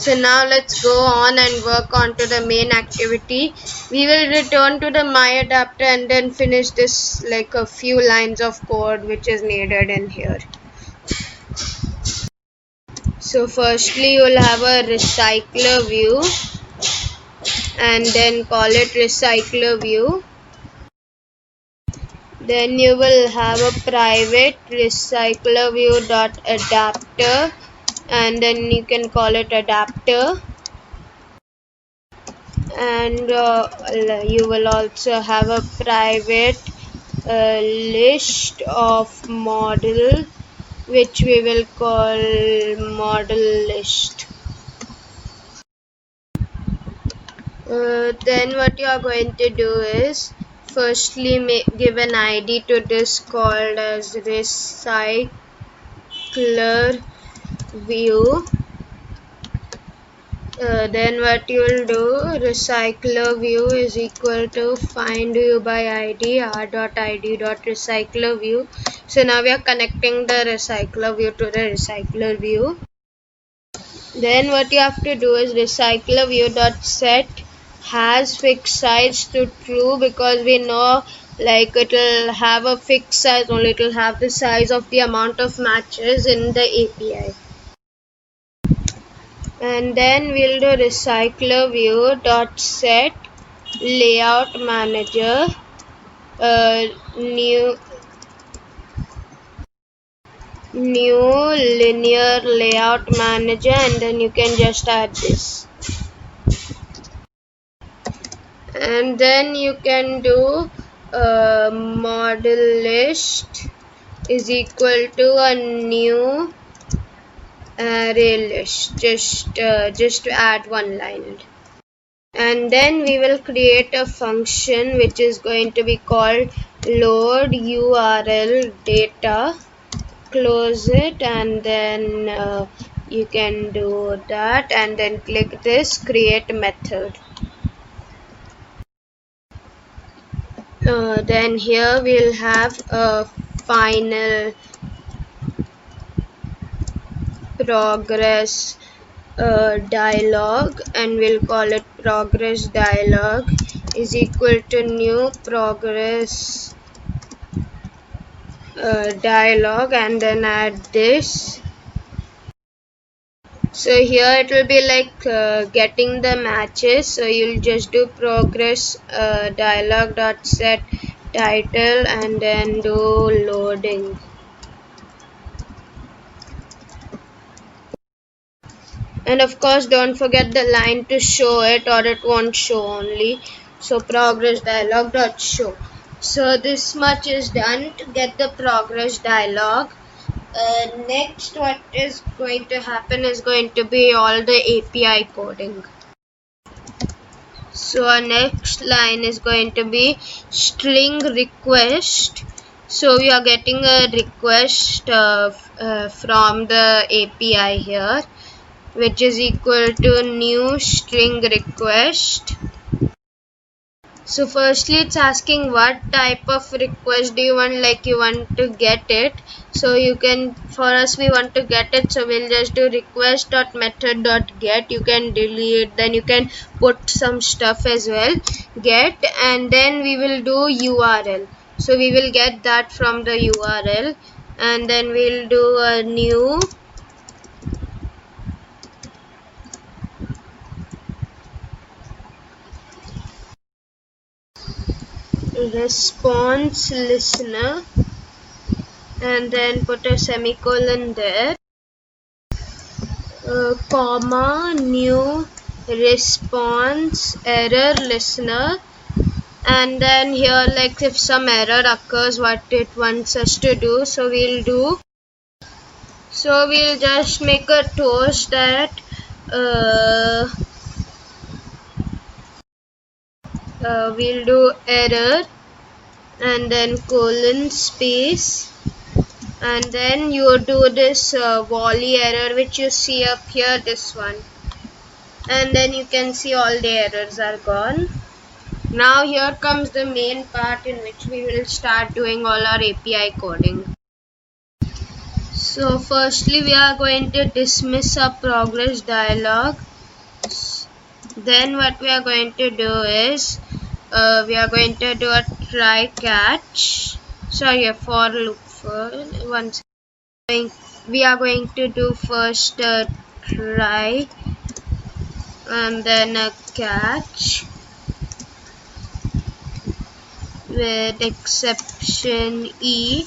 So now let's go on and work on to the main activity. We will return to the my adapter and then finish this like a few lines of code which is needed in here. So firstly you will have a recycler view and then call it recycler view. Then you will have a private recycler view dot adapter and then you can call it adapter. And you will also have a private list of model which we will call model list. Then what you are going to do is firstly give an ID to this called as recycler view. Then what you will do, recycler view is equal to find view by id r.id.recycler view. So now we are connecting the recycler view to the recycler view. Then what you have to do is recycler view dot set has fixed size to true, because we know like it will have a fixed size only, it will have the size of the amount of matches in the API. And then we'll do recycler view dot set layout manager new linear layout manager, and then you can just add this. And then you can do model list is equal to a new array list, just to add one line. And then we will create a function which is going to be called load URL data. Close it, and then you can do that, and then click this create method. Then here we'll have a final progress dialog, and we'll call it progress dialog is equal to new progress dialog, and then add this. So here it will be like getting the matches, so you'll just do progress dialog dot set title and then do loading. And of course don't forget the line to show it or it won't show only. So progress dialog dot show. So this much is done to get the progress dialog. Next what is going to happen is going to be all the API coding. So our next line is going to be string request. So we are getting a request from the API here, which is equal to new string request. So firstly it's asking what type of request do you want, like you want to get it. So you can, for us we want to get it, so we'll just do request.method.get. You can delete, then you can put some stuff as well, get, and then we will do URL. So we will get that from the URL, and then we'll do a new response listener, and then put a semicolon there, comma new response error listener. And then here like if some error occurs what it wants us to do, so we'll just make a toast that we'll do error and then colon space, and then you do this volley error which you see up here, this one, and then you can see all the errors are gone. Now here comes the main part in which we will start doing all our API coding. So firstly we are going to dismiss our progress dialog Then what we are going to do is we are going to do a try catch. Sorry, a for loop for one second. We are going to do first a try and then a catch with exception E.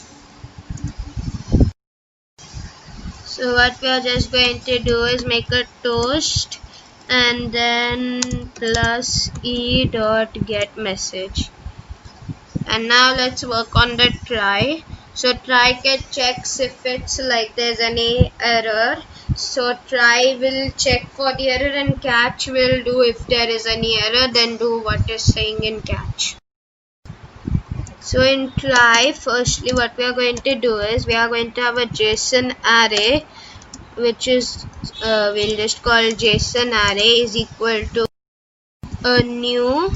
So what we are just going to do is make a toast and then plus E dot get message. And now let's work on the try. So try catch checks if it's like there's any error. So try will check for the error and catch will do if there is any error, then do what is saying in catch. So in try, firstly what we are going to do is we are going to have a JSON array, which is we'll just call JSON array is equal to a new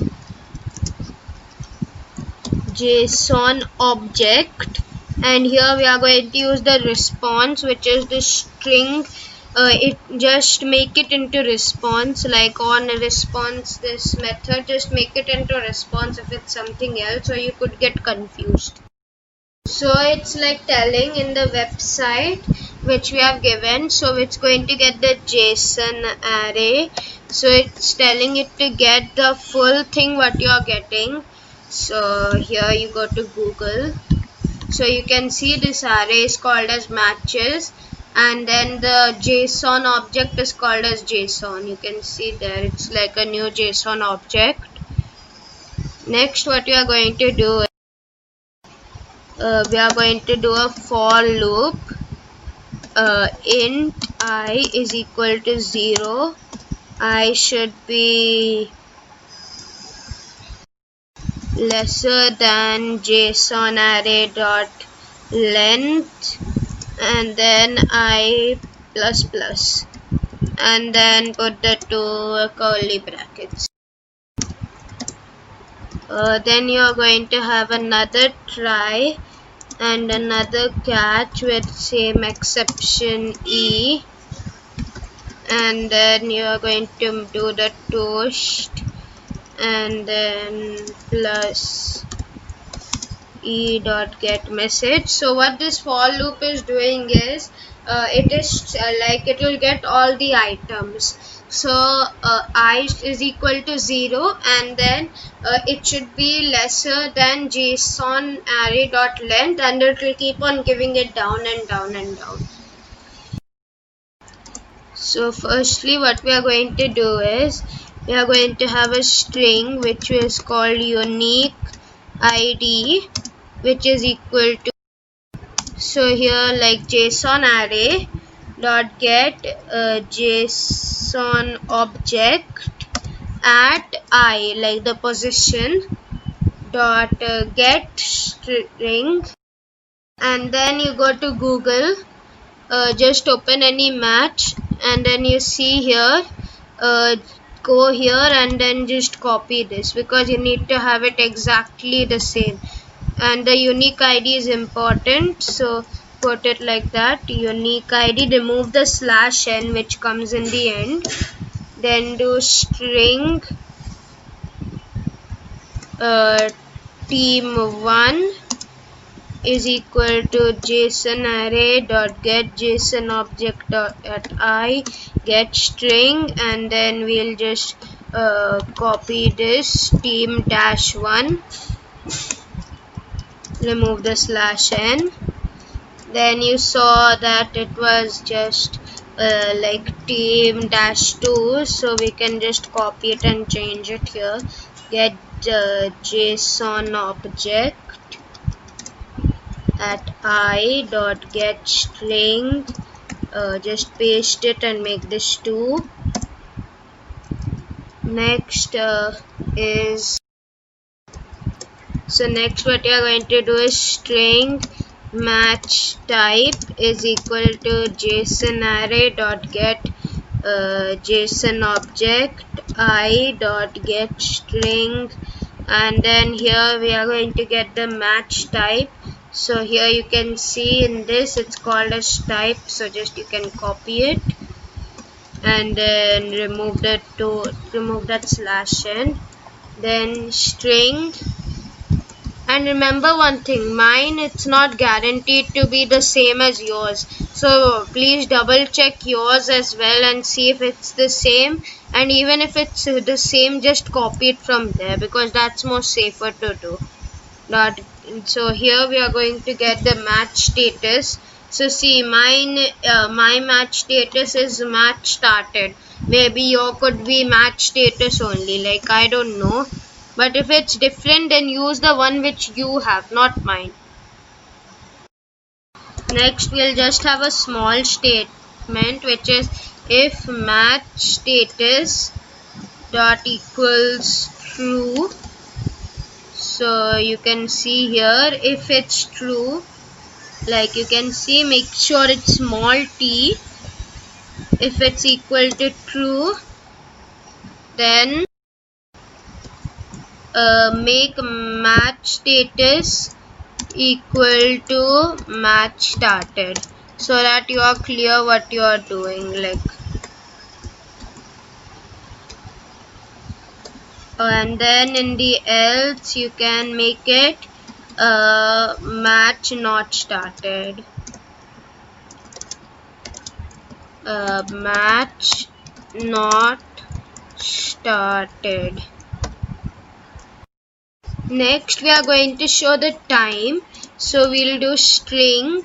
JSON object, and here we are going to use the response, which is the string. It just make it into response, like on a response this method, just make it into response if it's something else, or you could get confused. So it's like telling in the website which we have given, so it's going to get the JSON array, so it's telling it to get the full thing what you are getting. So here you go to Google, so you can see this array is called as matches, and then the JSON object is called as JSON. You can see there it's like a new JSON object. Next what we are going to do is we are going to do a for loop. Int I is equal to 0. I should be lesser than JSON array dot length, and then I plus plus, and then put the two curly brackets. Then you are going to have another try and another catch with same exception E, and then you are going to do the toast and then plus E dot get message. So what this for loop is doing is it is like it will get all the items. So I is equal to 0, and then it should be lesser than JSON array dot length, and it will keep on giving it down and down and down. So firstly what we are going to do is we are going to have a string which is called unique ID, which is equal to, so here like JSON array dot get JSON object at I, like the position, dot get string, and then you go to Google, just open any match, and then you see here, go here and then just copy this, because you need to have it exactly the same, and the unique ID is important, so put it like that, unique ID, remove the /n which comes in the end, then do string team1 is equal to JSON array dot get JSON object at I get string, and then we'll just copy this team-1, remove the /n. Then you saw that it was just like team-2, so we can just copy it and change it here, get JSON object at I dot get string, just paste it and make this 2. Next is, so next what you are going to do is string match type is equal to JSON array dot get JSON object I dot get string, and then here we are going to get the match type. So here you can see in this it's called as type, so just you can copy it, and then remove that slash n, then string. And remember one thing, mine it's not guaranteed to be the same as yours, so please double check yours as well and see if it's the same, and even if it's the same, just copy it from there because that's more safer to do. So here we are going to get the match status. So see, my match status is match started. Maybe your could be match status only, like I don't know, but if it's different then use the one which you have, not mine. Next we'll just have a small statement which is if match status dot equals true. So you can see here, if it's true, like you can see, make sure it's small t. If it's equal to true, then make match status equal to match started, so that you are clear what you are doing. And then in the else you can make it match not started, match not started. Next we are going to show the time, so we'll do string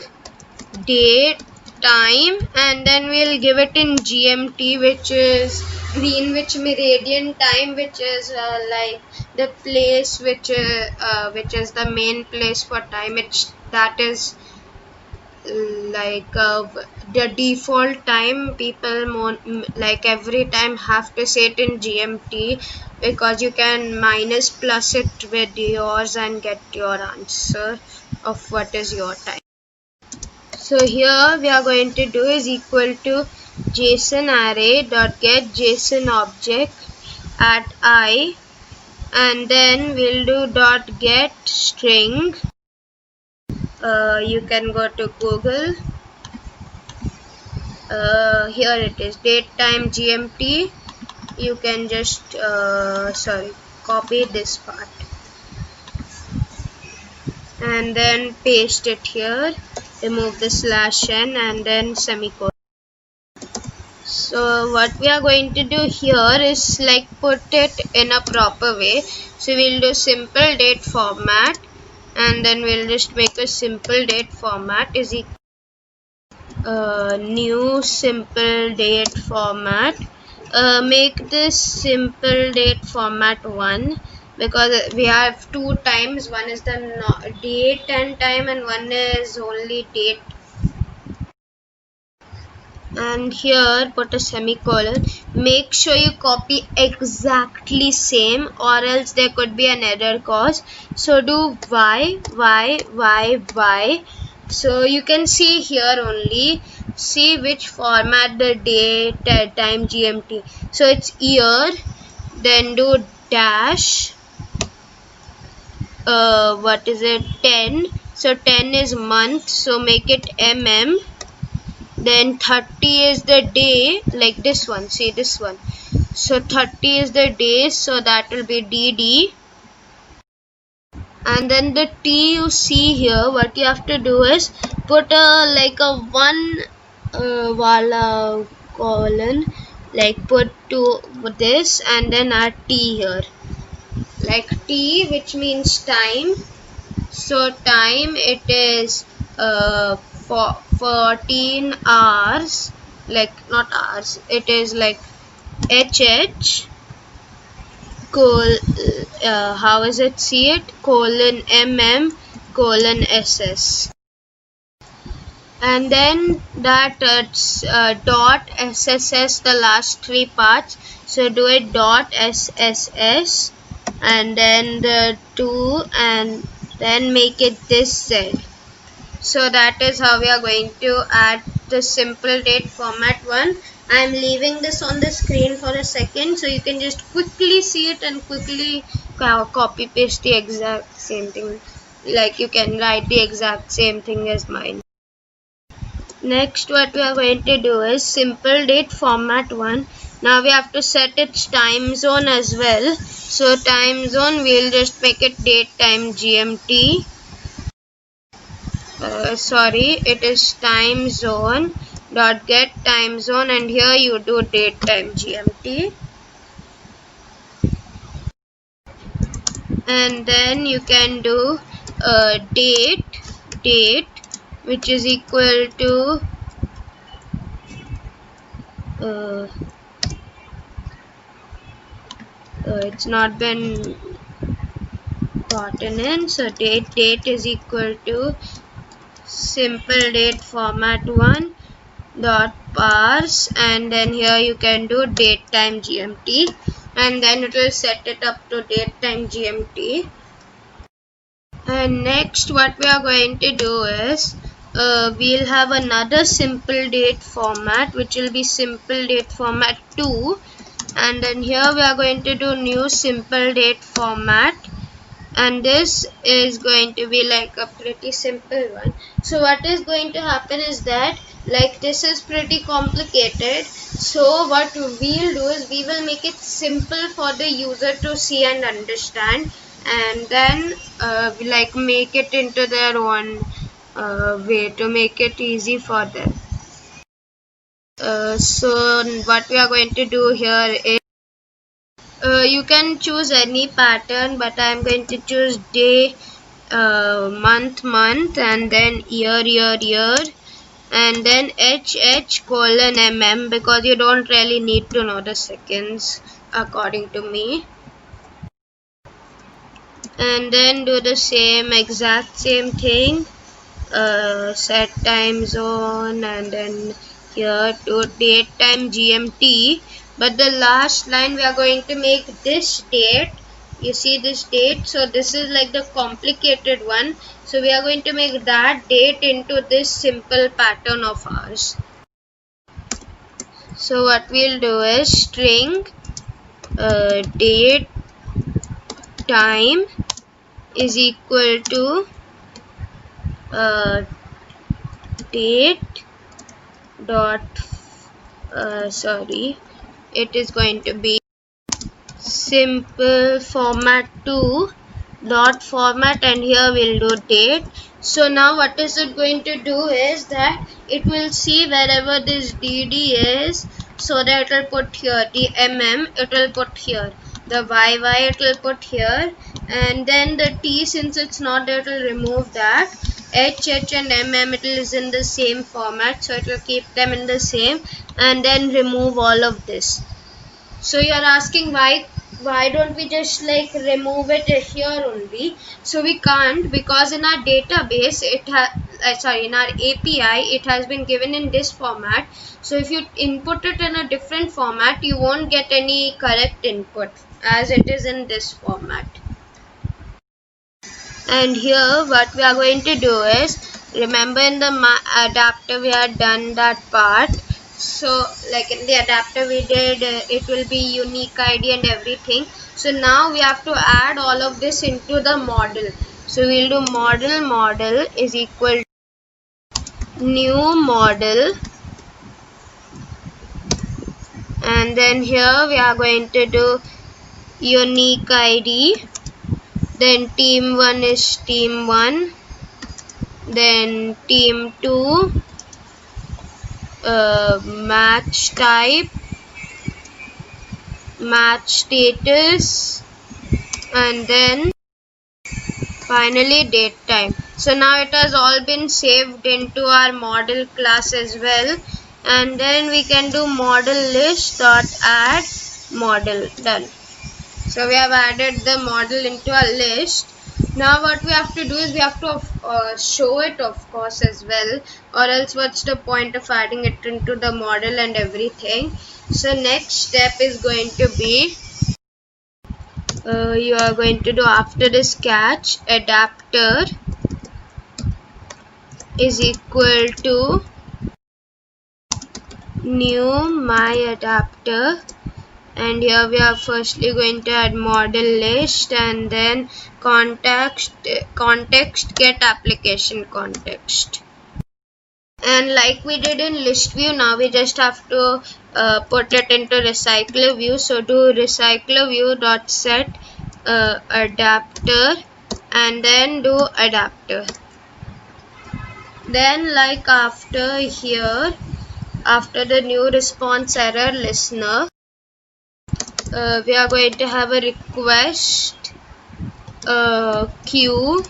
date time, and then we'll give it in GMT, which is Greenwich Meridian time, which is like the place which is the main place for time. That is like the default time. People like every time have to say it in GMT because you can minus plus it with yours and get your answer of what is your time. So here we are going to do is equal to JSON array dot get JSON object at I, and then we'll do dot get string. You can go to Google. Here it is, date time GMT. You can just copy this part and then paste it here, remove the slash n and then semicolon. So what we are going to do here is like put it in a proper way. So we'll do simple date format, and then we'll just make a simple date format is equal new simple date format. Make this simple date format 1 because we have two times, one is the date and time and one is only date. And here put a semicolon. Make sure you copy exactly same or else there could be an error cause. So do y. So you can see here only, see which format the date time GMT. So it's year, then do dash what is it, 10. So 10 is month, so make it mm. Then 30 is the day, like this one, see this one. So 30 is the day, so that will be DD. And then the T you see here, what you have to do is put like a one wala colon, like put to this and then add T here, like T, which means time. So time, it is 14 hours, like not hours, it is like HH how is it, see it, colon mm colon ss, and then that dot sss, the last three parts. So do it dot sss and then the 2 and then make it this z. So that is how we are going to add the simple date format 1. I am leaving this on the screen for a second so you can just quickly see it and quickly copy paste the exact same thing, like you can write the exact same thing as mine. Next, what we are going to do is simple date format 1. Now we have to set its time zone as well. So time zone, we'll just make it date time GMT. It is time zone dot get time zone, and here you do date time GMT, and then you can do date which is equal to it's not been gotten in, so date is equal to simple date format 1 dot parse, and then here you can do date time GMT, and then it will set it up to date time GMT. And next, what we are going to do is we'll have another simple date format, which will be simple date format 2, and then here we are going to do new simple date format, and this is going to be like a pretty simple one. So what is going to happen is that, like, this is pretty complicated, so what we'll do is we will make it simple for the user to see and understand, and then like make it into their own way to make it easy for them. So what we are going to do here is you can choose any pattern, but I am going to choose day, month, and then year, and then HH:MM, because you don't really need to know the seconds according to me. And then do the exact same thing, set time zone, and then here to date time GMT. But the last line, we are going to make this date. You see this date, so this is like the complicated one, so we are going to make that date into this simple pattern of ours. So what we'll do is string date time is equal to date dot it is going to be simple format 2 dot format, and here we'll do date. So now what is it going to do is that it will see wherever this DD is, so that it will put here the MM, it will put here the YY, it will put here, and then the T, since it's not there, it will remove that. HH and MM, it is in the same format, so it will keep them in the same, and then remove all of this. So you are asking why don't we just like remove it here only? So we can't, because in our database in our API it has been given in this format. So if you input it in a different format, you won't get any correct input as it is in this format. And here what we are going to do is, remember in the adapter we had done that part. So like in the adapter we did it will be unique ID and everything. So now we have to add all of this into the model. So we'll do model is equal to new model, and then here we are going to do unique ID, then team 1 is team 1, then team 2 match type, match status, and then finally date time. So now it has all been saved into our model class as well, and then we can do model list dot add model. Done. So we have added the model into our list. Now what we have to do is we have to show it, of course, as well, or else what's the point of adding it into the model and everything. So next step is going to be you are going to do, after this catch, adapter is equal to new my adapter, and here we are firstly going to add model list, and then context get application context. And like we did in list view, now we just have to put it into recycler view. So do recycler view dot set adapter and then do adapter. Then like after here, after the new response error listener, we are going to have a request queue,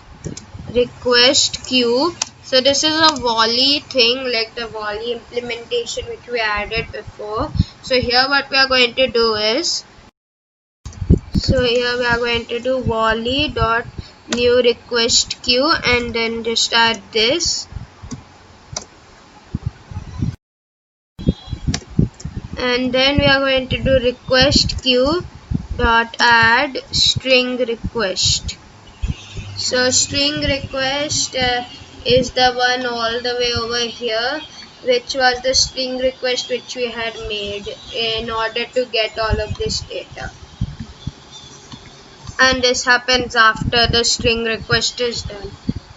request queue. So this is a volley thing, like the volley implementation which we added before. So here what we are going to do is, so here we are going to do volley dot new request queue and then just add this. And then we are going to do request queue dot add string request. So string request is the one all the way over here, which was the string request which we had made in order to get all of this data. And this happens after the string request is done.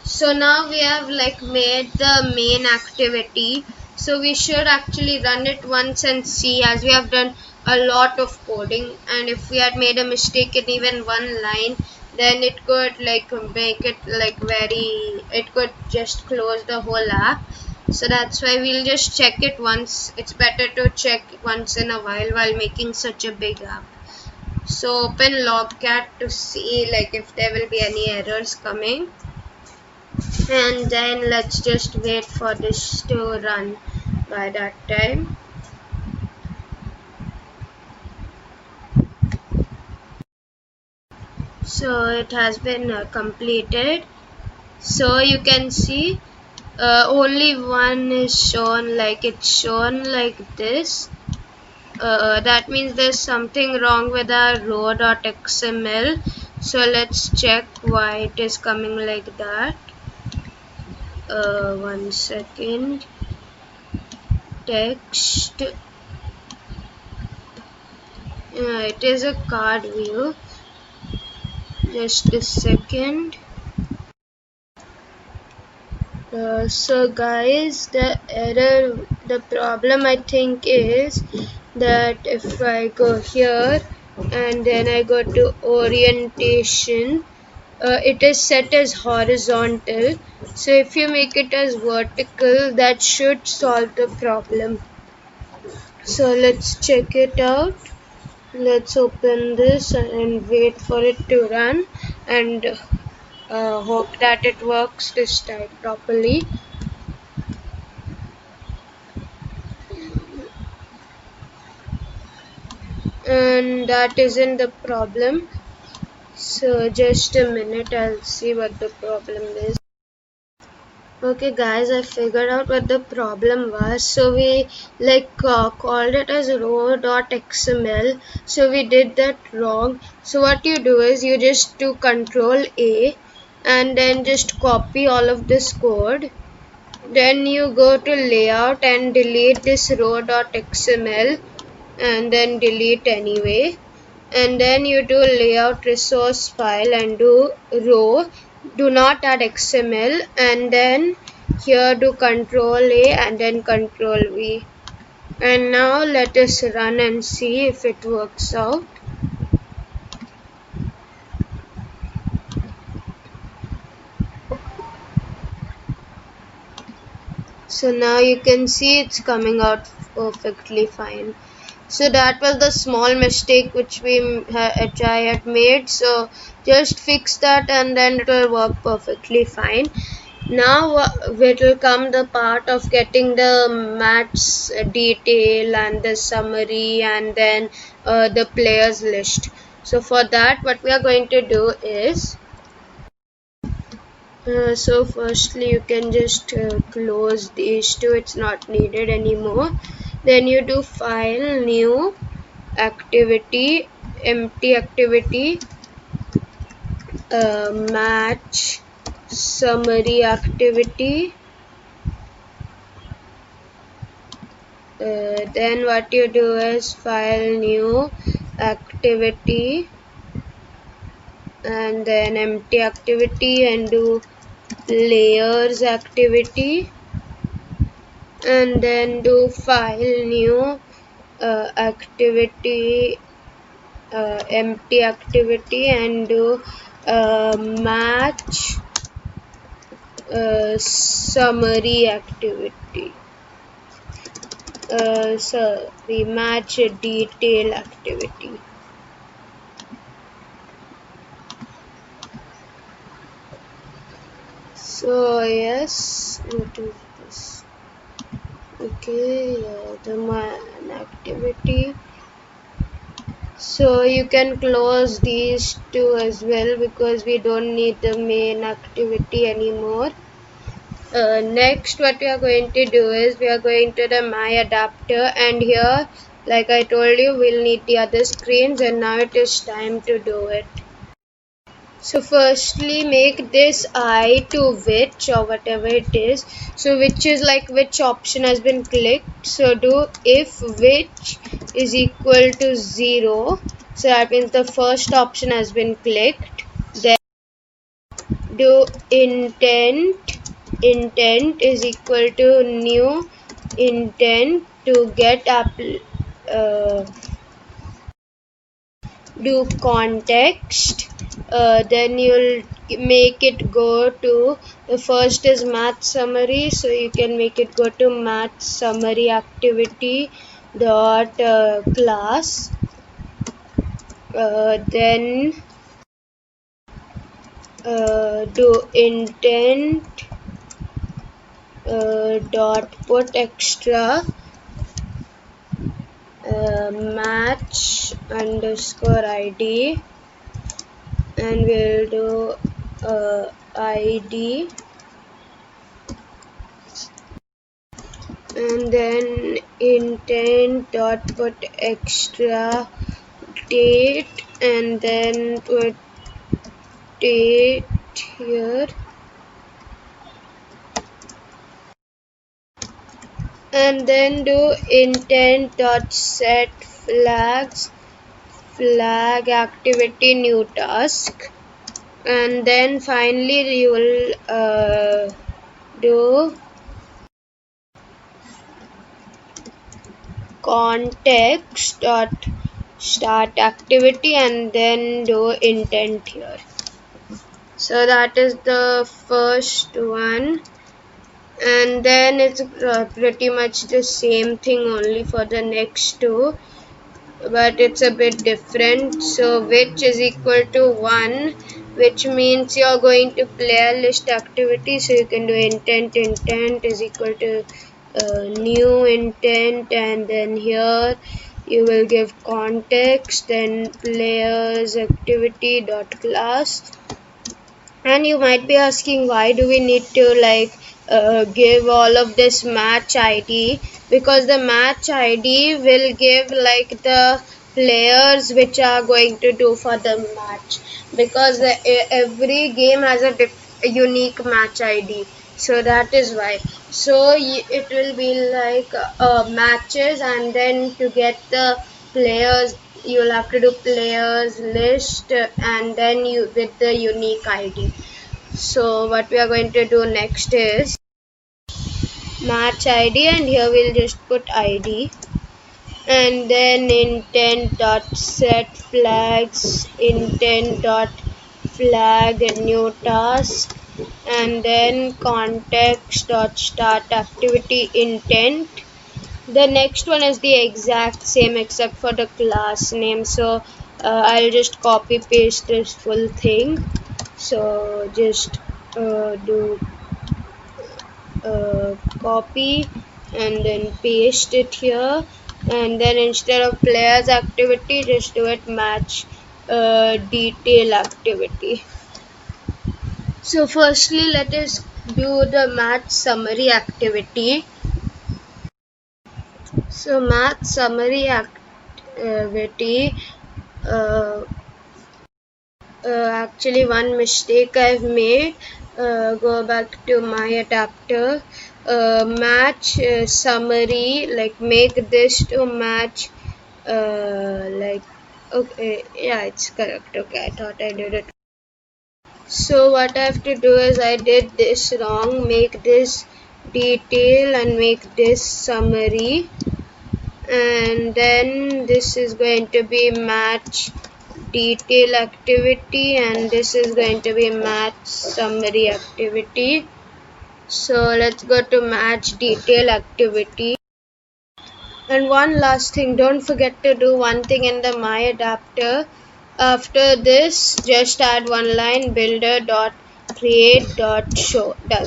So now we have like made the main activity. So we should actually run it once and see, as we have done a lot of coding, and if we had made a mistake in even one line, then it could like make it like it could just close the whole app. So that's why we'll just check it once. It's better to check once in a while making such a big app. So open logcat to see like if there will be any errors coming, and then let's just wait for this to run by that time. So it has been completed. So you can see only one is shown, like it's shown like this. That means there's something wrong with our row.xml. So let's check why it is coming like that. 1 second. Text. It is a card view. Just a second. So guys, the problem I think is that if I go here and then I go to orientation, it is set as horizontal. So if you make it as vertical, that should solve the problem. So let's check it out. Let's open this and wait for it to run, and hope that it works this time properly. And that isn't the problem. So just a minute, I'll see what the problem is. Okay guys, I figured out what the problem was. So we called it as row.xml. So we did that wrong. So what you do is you just do Control A and then just copy all of this code. Then you go to layout and delete this row.xml and then delete anyway. And then you do layout resource file and do row, do not add XML, and then here do Control A and then Control V. And now let us run and see if it works out. So now you can see it's coming out perfectly fine. So that was the small mistake which I had made. So just fix that and then it will work perfectly fine. Now it will come the part of getting the match detail and the summary and then the players list. So for that, what we are going to do is, so firstly you can just close these two, it's not needed anymore. Then you do file, new activity, empty activity, match summary activity. Then what you do is file, new activity, and then empty activity and do layers activity. and then do file new activity, empty activity, and do match summary activity, sorry, match detail activity. So yes, what is this? Okay, the main activity. So you can close these two as well because we don't need the main activity anymore. Next, what we are going to do is we are going to the my adapter, and here, like I told you, we'll need the other screens, and now it is time to do it. So firstly, make this I to which or whatever it is. So which is like which option has been clicked. So do if which is equal to 0. So that means the first option has been clicked. Then do intent is equal to new intent to get do context, then you'll make it go to the first is math summary, so you can make it go to math summary activity dot class, then do intent dot put extra match underscore id, and we'll do id, and then intent dot put extra date, and then put date here, and then do intent dot set flag activity new task, and then finally you will do context dot start activity, and then do intent here. So that is the first one, and then it's pretty much the same thing only for the next two, but it's a bit different. So which is equal to 1, which means you're going to player list activity, so you can do intent is equal to new intent, and then here you will give context, then players activity dot class. And you might be asking, why do we need to give all of this match ID? Because the match ID will give like the players which are going to do for the match, because every game has a unique match ID. So that is why. So it will be like matches, and then to get the players you'll have to do players list, and then you with the unique ID. So what we are going to do next is match ID, and here we'll just put ID, and then intent dot set flags, intent dot flag new task, and then context dot start activity intent. The next one is the exact same except for the class name, so I'll just copy paste this full thing. So just do copy and then paste it here, and then instead of players activity just do it match detail activity. So firstly let us do the match summary activity. So math summary activity, actually one mistake I've made. Go back to my adapter, match summary, like make this to match like, okay, yeah, it's correct. Okay, I thought I did it. So what I have to do is I did this wrong, make this detail and make this summary, and then this is going to be match detail activity, and this is going to be match summary activity. So let's go to match detail activity. And one last thing, don't forget to do one thing in the my adapter. After this, just add one line, builder.create.show. Done.